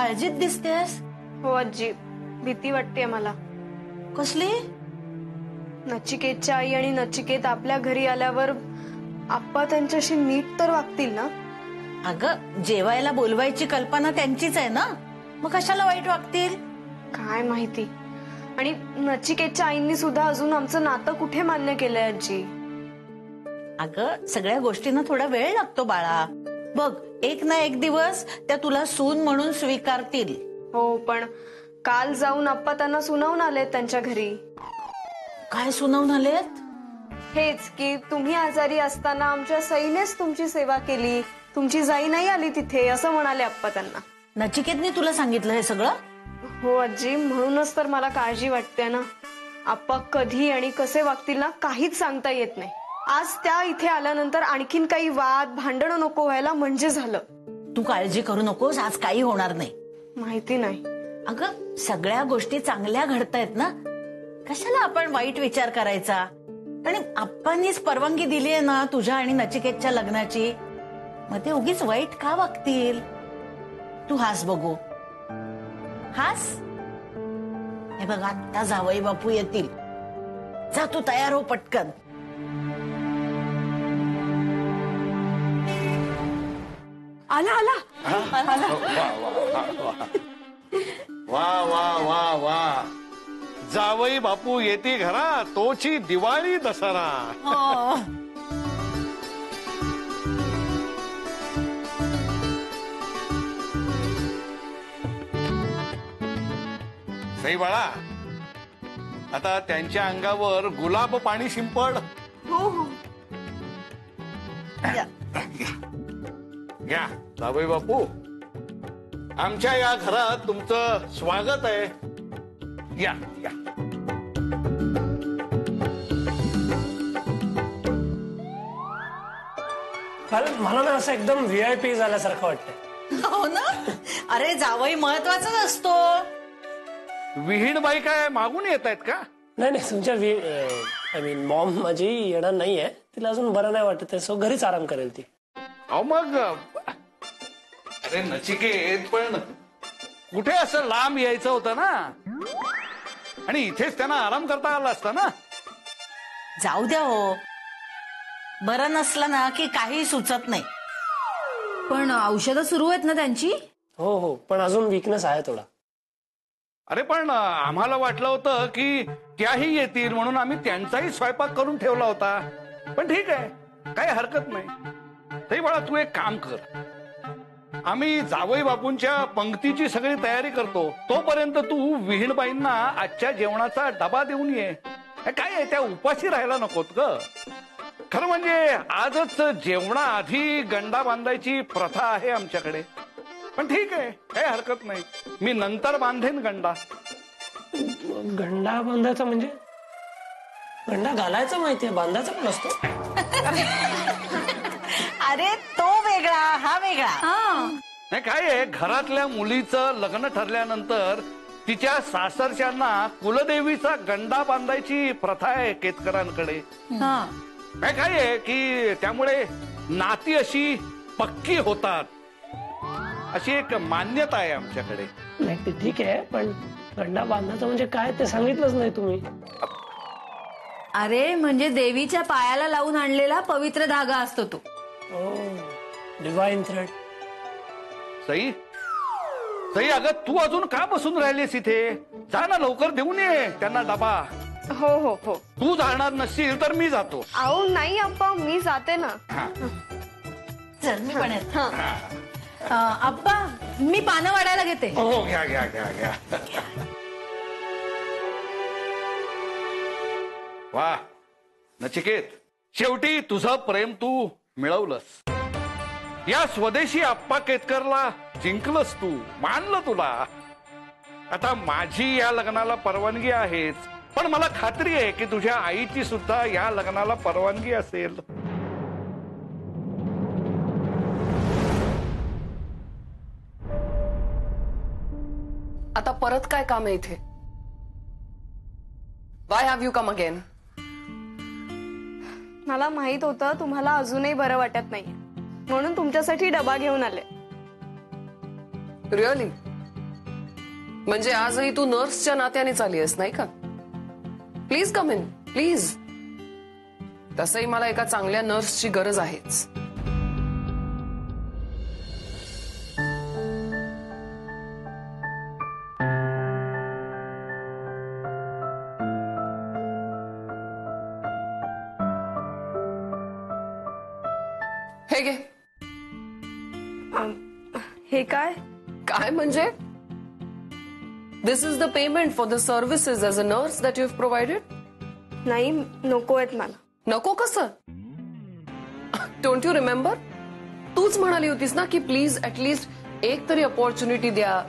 काळजीत दिसतेस. हो आजी, भीती वाटते मला. कसली? नचिकेतच्या आई आणि नचिकेत आपल्या घरी आल्यावर आप्पा त्यांच्याशी नीट तर वागतील ना? अगं, जेवायला बोलवायची कल्पना त्यांचीच आहे ना, मग कशाला वाईट वागतील? काय माहिती. आणि नचिकेतच्या आईंनी सुद्धा अजून आमचं नातं कुठे मान्य केलंय आजी? अगं, सगळ्या गोष्टींना थोडा वेळ लागतो बाळा. बघ, एक ना एक दिवस त्या तुला सून म्हणून स्वीकारतील. हो, पण काल जाऊन आप्पा त्यांना सुनावून आलेत त्यांच्या घरी. काय सुनावून आलेत? हेच की तुम्ही आजारी असताना आमच्या सईनेच तुमची सेवा केली, तुमची जाई नाही आली तिथे, असं म्हणाले आप्पा त्यांना. नचिकेतने तुला सांगितलं हे सगळं? हो आजी, म्हणूनच तर मला काळजी वाटते ना. आप्पा कधी आणि कसे वागतील ना, काहीच सांगता येत नाही. आज त्या इथे आल्यानंतर आणखीन काही वाद भांडणं नको व्हायला म्हणजे झालं. तू काळजी करू नकोस, आज काही होणार नाही. माहिती नाही. अगं, सगळ्या गोष्टी चांगल्या घडतायत ना, कशाला आपण वाईट विचार करायचा? आणि आप्पांनीच परवानगी दिली आहे ना तुझ्या आणि नचिकेतच्या लग्नाची, मग ते उगीच वाईट का वागतील? तू हास बघू, हास. हे बघ, आता जावई बापू येतील. जा, तू तयार हो पटकन. आला आला आला. वा वा वा वा, जावई बापू येते घरा, तोची दिवाळी दसरा. सई बाळा, आता त्यांच्या अंगावर गुलाब पाणी शिंपड. हो हो. घ्या जावई बापू, आमच्या या घरात तुमचं स्वागत आहे. या या. मला ना असं एकदम VIP झाल्यासारखं वाटतंय. हो ना. अरे, जावई महत्वाचाच असतो. विहीणबाई काय मागून येत आहेत का? नाही, तुमच्या आय मीन मॉम माझी येणार नाहीये, तिला अजून बरं नाही वाटत आहे, सो घरीच आराम करेल ती. अहो मग, अरे नचिकेत, पण कुठे असं लांब यायचं होतं ना, आणि इथेच त्यांना आराम करता आला असता ना. जाऊ द्या हो, बरं नसलं ना की काही सुचत नाही. पण औषधं सुरू आहेत ना त्यांची? हो, पण अजून वीकनेस आहे थोडा. अरे पण आम्हाला वाटलं होतं की त्याही येतील म्हणून आम्ही त्यांचाही स्वयंपाक करून ठेवला होता. पण ठीक आहे, काही हरकत नाही. तरी बाळा, तू एक काम कर, आम्ही जावई बापूंच्या पंक्तीची सगळी तयारी करतो, तोपर्यंत तू विहीणबाईंना आजच्या जेवणाचा डबा देऊन ये. काय आहे, त्या उपाशी राहायला नकोत ग. खरं म्हणजे आजच जेवणाआधी गंडा बांधायची प्रथा आहे आमच्याकडे. पण ठीक आहे, काही हरकत नाही, मी नंतर बांधेन गंडा. गंडा बांधायचा म्हणजे? गंडा घालायचा माहितीये, बांधायचा पण असतो. अरे, तो वेगळा, हा वेगळा. नाही, काय आहे, घरातल्या मुलीचं लग्न ठरल्यानंतर तिच्या सासरच्यांना कुलदेवीचा गंडा बांधायची प्रथा आहे केतकरांकडे. काय आहे की त्यामुळे नाती अशी पक्की होतात, अशी एक मान्यता आहे आमच्याकडे. नाही, ते ठीक आहे, पण गंडा बांधायचं म्हणजे काय ते सांगितलंच नाही तुम्ही. अरे, म्हणजे देवीच्या पायाला लावून आणलेला पवित्र धागा असतो तो. Divine thread. सई, अगं तू अजून का बसून राहिलीस इथे? जा ना, लवकर देऊन ये त्यांना डबा. हो हो हो. तू जाणार नसशील तर मी जातो. अहो नाही आप्पा, मी जाते ना. चल, मी पण येते. आप्पा, मी पानं वाढायला घेते. हो, घ्या घ्या घ्या घ्या. वा नचिकेत, शेवटी तुझं प्रेम तू मिळवलंस. या स्वदेशी आप्पा केतकरला जिंकलंस तू, मानलं तुला. आता माझी या लग्नाला परवानगी आहेच, पण मला खात्री आहे की तुझ्या आईची सुद्धा या लग्नाला परवानगी असेल. आता परत काय काम आहे इथे? Y have you come again? मला माहित होतं तुम्हाला अजूनही बरं वाटत नाहीये, म्हणून तुमच्यासाठी डबा घेऊन आले. रिअली? म्हणजे आजही तू नर्सच्या नात्यानेच आली आहेस नाही का? Please come in, please. तसंही मला एका चांगल्या नर्सची गरज आहेच. हे घे. हे काय? काय म्हणजे? This is the payment for the services as a nurse that you have provided. नाही, नको आहेत मला. नको कसं? Don't you remember? तूच म्हणाली होतीस ना की प्लीज ऍटलीस्ट एक तरी अपॉर्च्युनिटी द्या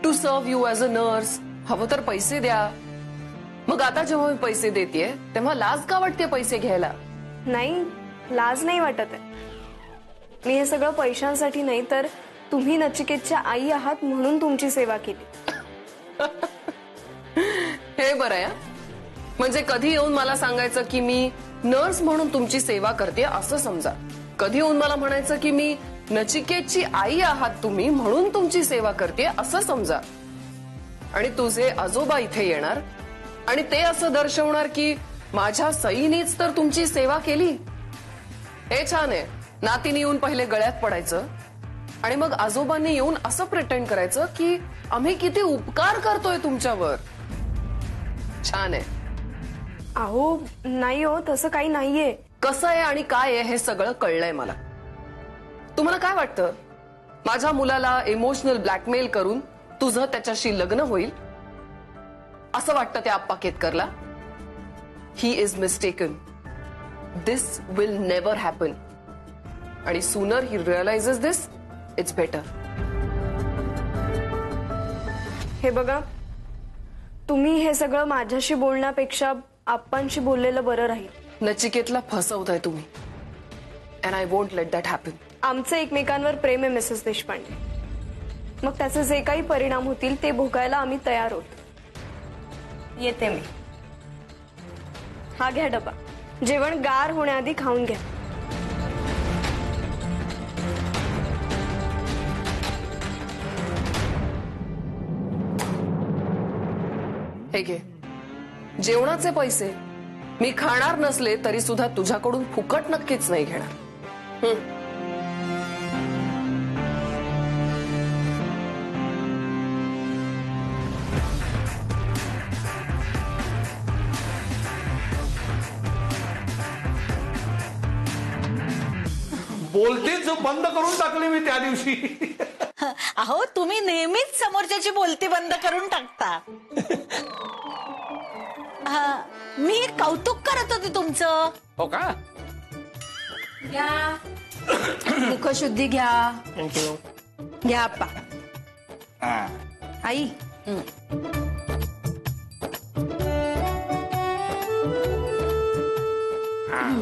to serve you age a nurse. हवं तर पैसे द्या. मग आता जेव्हा मी पैसे देतेय तेव्हा लाज का वाटते पैसे घ्यायला? नाही, लाज नाही वाटत आहे. मी हे सगळं पैशांसाठी नाही तर तुम्ही नचिकेतच्या आई आहात म्हणून तुमची सेवा केली. हे बरं आहे. म्हणजे कधी येऊन मला सांगायचं की मी नर्स म्हणून तुमची सेवा करते असं समजा. कधी येऊन मला म्हणायचं की मी नचिकेतची आई आहात तुम्ही म्हणून तुमची सेवा करते असं समजा. आणि तुझे आजोबा इथे येणार आणि ते असं दर्शवणार की माझ्या सईनीच तर तुमची सेवा केली. हे छान आहे. नातीने येऊन पहिले गळ्यात पडायचं आणि मग आजोबांनी येऊन असं प्रिटेंड करायचं की आम्ही किती उपकार करतोय तुमच्यावर. छान आहे. अहो नाही हो, तसं काही नाहीये. कसं आहे आणि काय आहे हे सगळं कळलंय मला. तुम्हाला काय वाटतं माझ्या मुलाला इमोशनल ब्लॅकमेल करून तुझं त्याच्याशी लग्न होईल असं वाटतं त्या आप्पा केतकरला? He is mistaken. This will never happen. आणि sooner he realises this it's better. हे बघा, तुम्ही हे सगळं माझ्याशी बोलण्यापेक्षा आप्पांशी बोललेलं बरं राहील. नचिकेतला फसवताय तुम्ही and I won't let that happen. आमचं एकमेकांवर प्रेम आहे मिसेस देशपांडे. मग त्याचे जे काही परिणाम होतील ते भोगायला आम्ही तयार आहोत. येते मी. हा घ्या डबा. जेवण गार होण्याआधी खाऊन घ्या. हे घे. जेवणाचे पैसे मी खाणार नसले तरी सुद्धा तुझ्याकडून फुकट नक्कीच नाही घेणार. बोलतेच बंद करून टाकली मी त्या दिवशी. अहो तुम्ही नेहमीच समोरच्याची बोलती बंद करून टाकता. हा, मी कौतुक करत होते तुमचं. हो का? घ्या. मुखशुद्धी घ्या. थँक्यू. घ्या आप्पा. आई.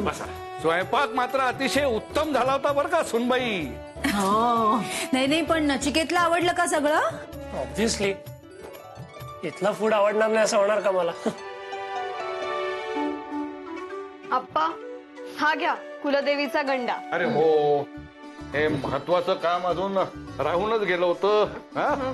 बसा. स्वयंपाक मात्र अतिशय उत्तम झाला होता बरं का सुनबाई. हो. नाही नाही, पण नचिकेतला आवडलं का सगळं? ऑब्व्हियसली. इथला फूड आवडणार नाही असं होणार का मला? आप्पा, हा घ्या कुलदेवीचा गंडा. अरे हो, हे महत्वाचं काम अजून राहूनच गेलं होतं. हा?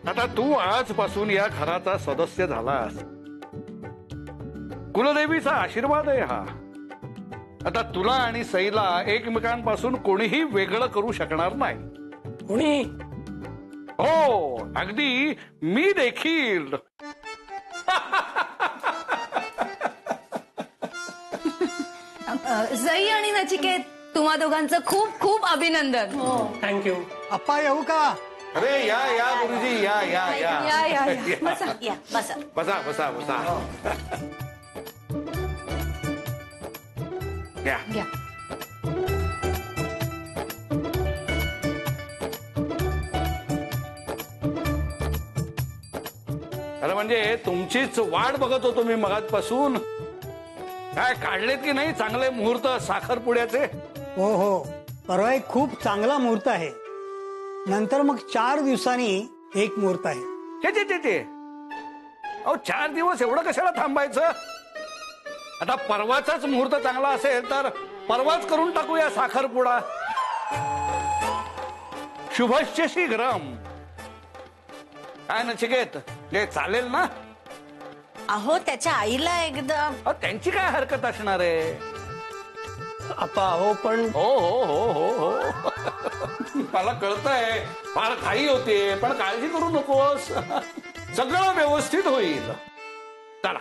आता तू आजपासून या घराचा सदस्य झालास. कुलदेवीचा आशीर्वाद आहे हा. आता तुला आणि सईला एकमेकांपासून कोणीही वेगळं करू शकणार नाही. कोणी? हो, अगदी मी देखील. सई आणि नचिकेत, तुम्हा दोघांचं खूप खूप अभिनंदन. थँक्यू. अप्पा येऊ का? अरे या या गुरुजी, या या या या या या. या बसा. बसा बसा बसा. या. घ्या. अरे म्हणजे तुमचीच वाट बघत होतो मी मगाचपासून. काय काढलेत की नाही चांगले मुहूर्त साखरपुड्याचे? हो हो, परवा एक खूप चांगला मुहूर्त आहे. नंतर मग 4 दिवसांनी एक मुहूर्त आहे. ते अहो 4 दिवस एवढं कशाला थांबायचं? आता परवाचाच मुहूर्त चांगला असेल तर परवाच करून टाकूया साखरपुडा. शुभश्च शीघ्रम. काय नचिकेत, हे चालेल ना? अहो त्याच्या आईला एकदा. अहो, त्यांची काय हरकत असणार आहे? आप्पा हो पण हो हो हो हो हो मला कळतंय फार घाई होते, पण काळजी करू नकोस. सगळं व्यवस्थित होईल. चला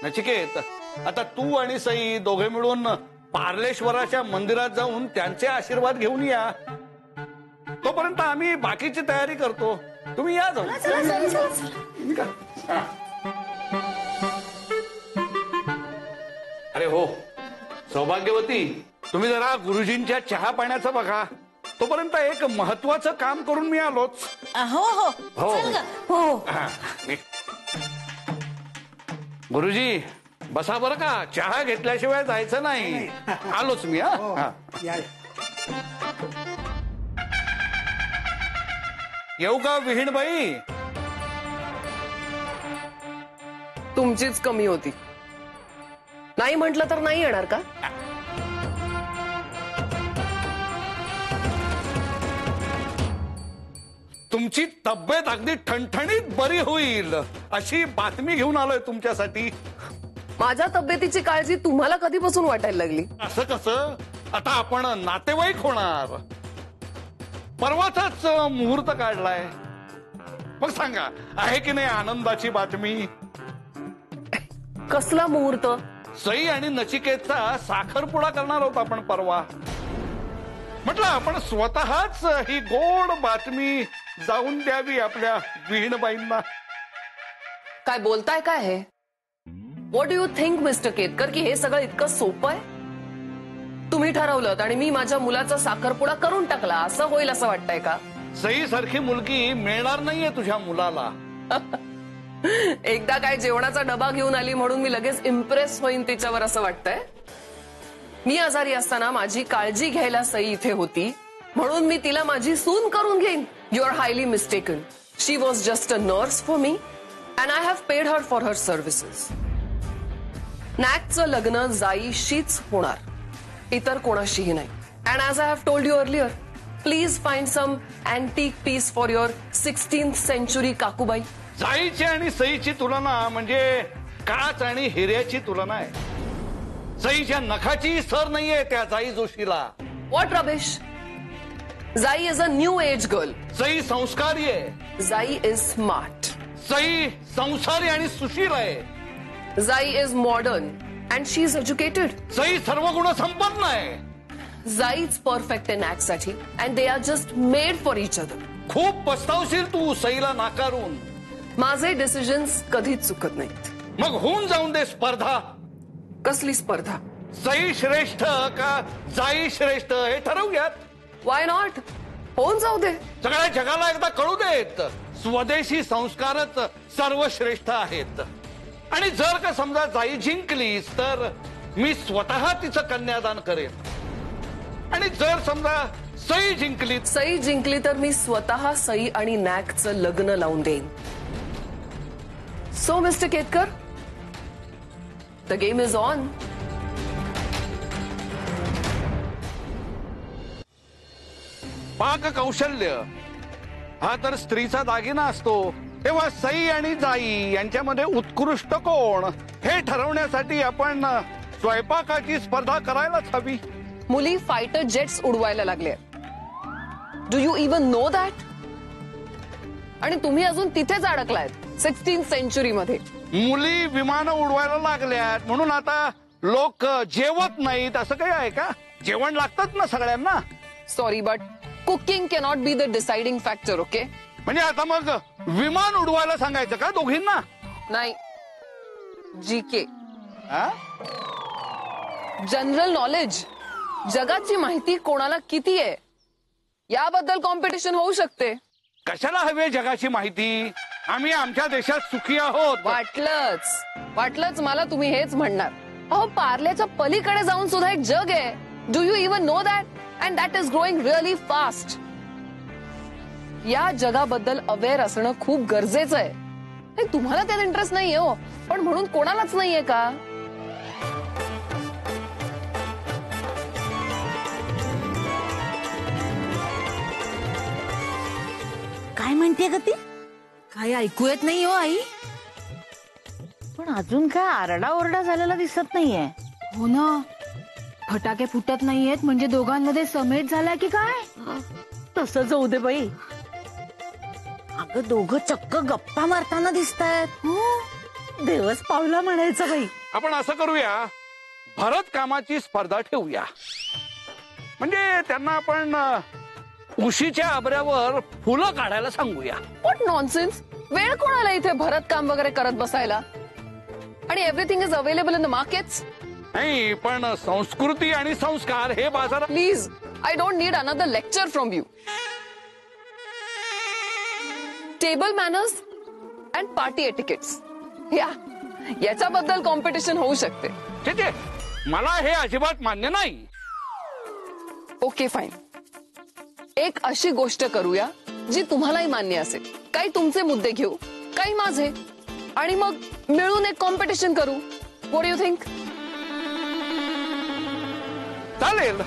नचिकेत, आता तू आणि सई दोघे मिळून पार्लेश्वराच्या मंदिरात जाऊन त्यांचे आशीर्वाद घेऊन या. तोपर्यंत आम्ही बाकीची तयारी करतो. तुम्ही या जाऊ. अरे हो सौभाग्यवती, तुम्ही जरा गुरुजींच्या चहा पाण्याचं बघा. तोपर्यंत एक महत्वाचं काम करून मी आलोच. हो हो हो. चल ग. हो हा, गुरुजी बसा बरं का, चहा घेतल्याशिवाय जायचं नाही. आलोच मी. हा या येऊ का विहीणबाई? तुमचीच कमी होती. नाही म्हटलं तर नाही येणार का? तुमची तब्येत अगदी ठणठणीत बरी होईल अशी बातमी घेऊन आलोय तुमच्यासाठी. माझ्या तब्येतीची काळजी तुम्हाला कधीपासून वाटायला लागली? असं कसं? आता आपण नातेवाईक होणार. परवाचाच मुहूर्त काढलाय. मग सांगा, आहे की नाही आनंदाची बातमी? कसला मुहूर्त? सई आणि नचिकेतचा साखरपुडा करणार आहोत आपण परवा. म्हटलं आपण स्वतःच ही गोड बातमी जाऊन द्यावी आपल्या विहीणबाईंना. काय बोलताय काय हे? What do you think mister Ketkar की हे सगळं इतकं सोपं आहे? तुम्ही ठरवलं आणि मी माझ्या मुलाचा साखरपुडा करून टाकला असं होईल असं वाटतंय का? सई सारखी मुलगी मिळणार नाहीये तुझ्या मुलाला. एकदा काय जेवणाचा डबा घेऊन आली म्हणून मी लगेच इम्प्रेस होईन तिच्यावर असं वाटतंय? मी आजारी असताना माझी काळजी घ्यायला सई इथे होती म्हणून मी तिला माझी सून करून घेईन. You are highly mistaken. She was just a nurse for me and I have paid her for her services. नॅकचं लग्न जाईशीच होणार, इतर कोणाशीही नाही. And as I have told you earlier, please find some antique piece for your 16th century काकूबाई. जाईची आणि सईची तुलना म्हणजे काच आणि हिऱ्याची तुलना आहे. सईच्या नखाची सर नाहीये त्या जाई जोशीला. What rubbish? Jai is a new age girl. Sai संस्कारी आहे. जाई इज स्मार्ट. सई संसारी आणि सुशील आहे. जाई is modern and she is educated. Sai सर्व गुण संपन्न आहे. जाईच परफेक्ट इन ऍक्ट साठी and they are just made for each other. खूप पस्तावशील तू सईला नाकारून. माझे डिसिजन्स कधीच चुकत नाहीत. मग होऊन जाऊन दे स्पर्धा. कसली स्पर्धा? सई श्रेष्ठ का जाई श्रेष्ठ हे ठरवूयात. Why not? होऊन जाऊ दे. सगळ्या जगाला एकदा कळू देत स्वदेशी संस्कारच सर्वश्रेष्ठ आहेत. आणि जर का समजा जाई जिंकलीस तर मी स्वतः तिचं कन्यादान करेन. आणि जर समजा सई जिंकली. सई जिंकली तर मी स्वतः सई आणि नॅकचं लग्न लावून देईन. So mister Ketkar, the game is on. पाक कौशल्य हा तर स्त्रीचा दागिना असतो. तेव्हा सई आणि जाई यांच्यामध्ये उत्कृष्ट कोण हे ठरवण्यासाठी आपण स्वयंपाकाची स्पर्धा करायलाच हवी. मुली फायटर जेट्स उडवायला लागले. Do you even know that? आणि तुम्ही अजून तिथेच अडकलायत 16th century मध्ये. मुली विमानं उडवायला लागल्यात म्हणून आता लोक जेवत नाहीत असं काही आहे का? जेवण लागतात ना सगळ्यांना. Sorry but cooking cannot be the deciding factor. Okay, म्हणजे आता मग विमान उडवायला सांगायचं का दोघींना? नाही, जीके हा? जनरल नॉलेज, जगाची माहिती कोणाला किती आहे याबद्दल कॉम्पिटिशन होऊ शकते. कशाला हवी जगाची माहिती? आम्ही आमच्या देशात सुखी आहोत. वाटलंच मला तुम्ही हेच म्हणणार. अहो, पार्ल्याच्या पलीकडे जाऊन सुद्धा एक जग आहे. Do you even know that? And that is growing really fast. या जगाबद्दल अवेअर असणं खूप गरजेचं आहे. नाही, तुम्हाला त्यात इंटरेस्ट नाहीये हो, पण म्हणून कोणालाच नाहीये का? काय म्हणते ग ती? काही ऐकू येत नाही हो आई. पण अजून काय आरडाओरडा झालेला दिसत नाहीये. हो ना, फटाके फुटत नाहीयेत म्हणजे दोघांमध्ये समेट झालाय की काय? तसं जाऊ दे बाई. अगं दोघं चक्क गप्पा मारताना दिसतायत. देवच पावला म्हणायचं बाई. आपण असं करूया, भरत कामाची स्पर्धा ठेवूया. म्हणजे त्यांना आपण उशीच्या आबऱ्यावर फुलं काढायला सांगूया. What nonsense. वेळ कोणाला इथे भरत काम वगैरे करत बसायला? आणि everything is available in the markets. नाही, पण संस्कृती आणि संस्कार हे बाजारात. Please, I don't need another lecture from you. Table manners and party etiquettes, याच्याबद्दल कॉम्पिटिशन होऊ शकते. ठीक आहे, मला हे अजिबात मान्य नाही. Okay fine. एक अशी गोष्ट करूया जी तुम्हालाही मान्य असेल. काही तुमचे मुद्दे घेऊ, काही माझे, आणि मग मिळून एक कॉम्पिटिशन करू. What do you think? चालेल.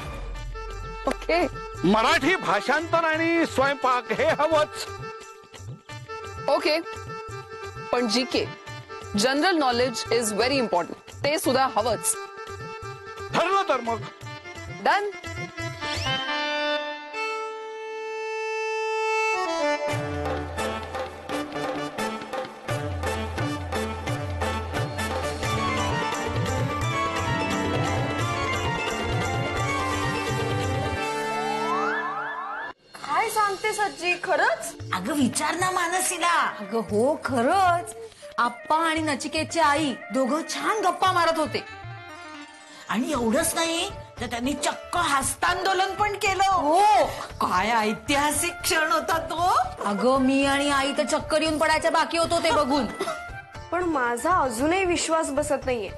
ओके. मराठी भाषांतर आणि स्वयंपाक हे हवंच. ओके, पण GK general knowledge is very important, ते सुद्धा हवंच. ठरलं तर मग डन. काय सांगते सज्जी, खरंच? अगं विचार ना मानसीला. अगं हो, खरंच. आप्पा आणि नचिकेतची आई दोघं छान गप्पा मारत होते. आणि एवढंच नाही तर त्यांनी चक्क हस्तांदोलन पण केलं. हो, काय ऐतिहासिक क्षण होता तो. अगं मी आणि आई तर चक्कर येऊन पडायच्या बाकी होतो ते बघून. पण माझा अजूनही विश्वास बसत नाहीये.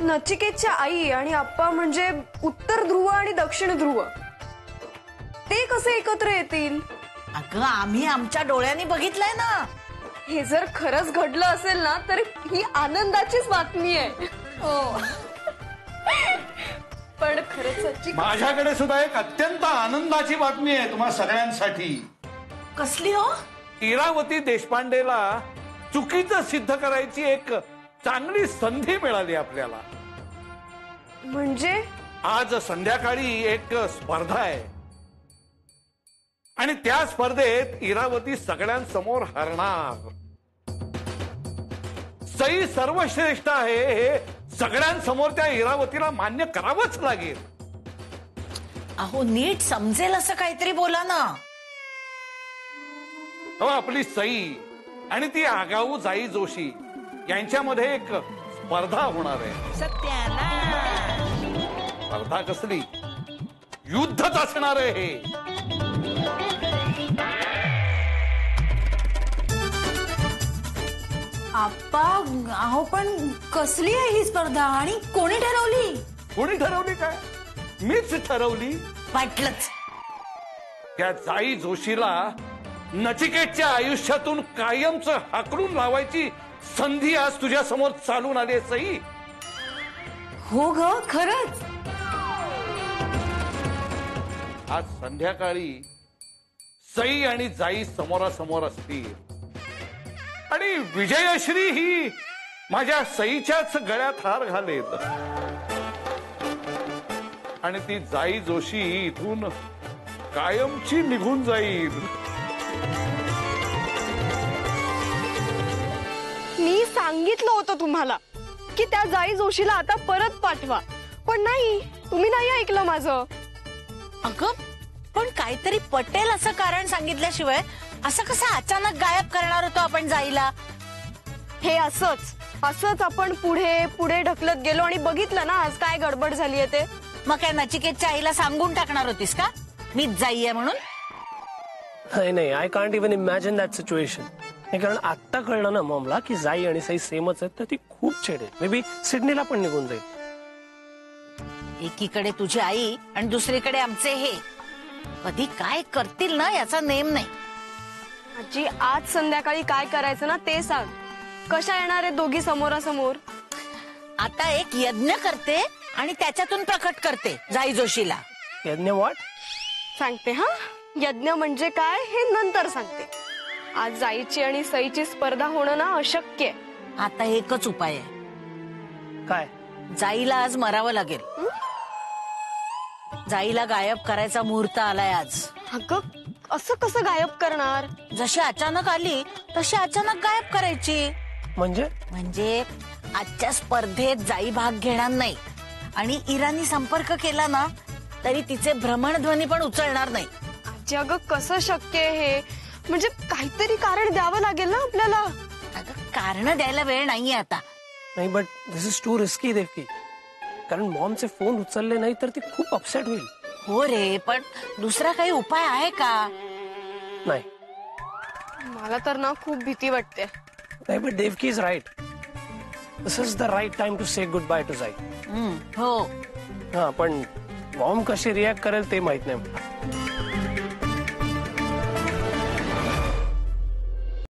नचिकेतच्या आई आणि आप्पा म्हणजे उत्तर ध्रुव आणि दक्षिण ध्रुव, ते कसे एकत्र येतील? अगं आम्ही आमच्या डोळ्यांनी बघितलंय ना. हे जर खरंच घडलं असेल ना तर ही आनंदाचीच बातमी आहे. हो, पण खरंच सच्ची, माझ्याकडे सुद्धा एक अत्यंत आनंदाची बातमी आहे तुम्हा सगळ्यांसाठी. कसली हो? इरावती देशपांडेला चुकीचं सिद्ध करायची एक चांगली संधी मिळाली आपल्याला. म्हणजे आज संध्याकाळी एक स्पर्धा आहे आणि त्या स्पर्धेत इरावती सगळ्यांसमोर हरणार. सई सर्वश्रेष्ठ आहे हे सगळ्यांसमोर त्या इरावतीला मान्य करावंच लागेल. अहो नीट समजेल असं काहीतरी बोला ना. अहो आपली सई आणि ती आगाऊ जाई जोशी यांच्यामध्ये एक स्पर्धा होणार आहे. स्पर्धा कसली, युद्धच असणार आहे हे. आप्पा अहो पण कसली आहे ही स्पर्धा आणि कोणी ठरवली? कोणी ठरवली काय? मीच ठरवली. वाटलंच. त्या जाई जोशीला नचिकेतच्या आयुष्यातून कायमचं हाकलून लावायची संधी आज तुझ्या समोर चालून आली आहे सई. हो ग, खरंच. आज संध्याकाळी सई आणि जाई समोरासमोर असतील आणि विजयश्री ही माझ्या सईच्याच गळ्यात हार घालेल आणि ती जाई जोशी इथून कायमची निघून जाईल. मी सांगितलं होतं तुम्हाला की त्या जाई जोशीला आता परत पाठवा, पण नाही, तुम्ही नाही ऐकलं माझं. अगं पण काहीतरी पटेल असं कारण सांगितल्याशिवाय असं कसं अचानक गायब करणार होतो आपण जाईला? हे असंच आपण पुढे पुढे ढकलत गेलो आणि बघितलं ना आज काय गडबड झालीये ते. मग काय नचिकेतच्या आईला सांगून टाकणार होतीस का मीच जाई आहे म्हणून? नाही, I can't even imagine that situation. कारण आत्ता कळलं ना मॉमला की जाई आणि सई सेमच आहेत, तर ती खूप छेडेल. मे बी सिडनीला पण निघून जाईल. एकीकडे तुझी आई आणि दुसरीकडे आमचे हे कधी काय करतील ना याचा नेम नाही. आजी आज संध्याकाळी काय करायचं ना ते सांग. कशा येणार आहे दोघी समोरासमोर? आता एक यज्ञ करते आणि त्याच्यातून प्रकट करते जाई जोशीला. यज्ञ व्हॉट? सांगते हा. यज्ञ म्हणजे काय हे नंतर सांगते. आज जाईची आणि सईची स्पर्धा होणं ना अशक्य आहे. आता एकच उपाय आहे. काय? जाईला आज मरावं लागेल. जाईला गायब करायचा मुहूर्त आलाय आज. अगं असं कसं गायब करणार? जशी अचानक आली तशी अचानक गायब करायची. म्हणजे आजच्या स्पर्धेत जाई भाग घेणार नाही आणि इराणी संपर्क केला ना तरी तिचे भ्रमणध्वनी पण उचलणार नाही. आजी अगं कसं शक्य आहे हे? म्हणजे काहीतरी कारण द्यावं लागेल ना आपल्याला. अगं कारण द्यायला वेळ नाहीये आता. नाही, but this is too risky Devaki. कारण मॉमचे फोन उचलले नाही तर ती खूप अपसेट होईल. हो रे, पण दुसरा काही उपाय आहे का? नाही मला तर ना खूप भीती वाटते. नाही, but Devaki is right. This is the right time to say goodbye to Jai. हो. हा, पण मॉम कशी रिॲक्ट करेल ते माहित नाही मला.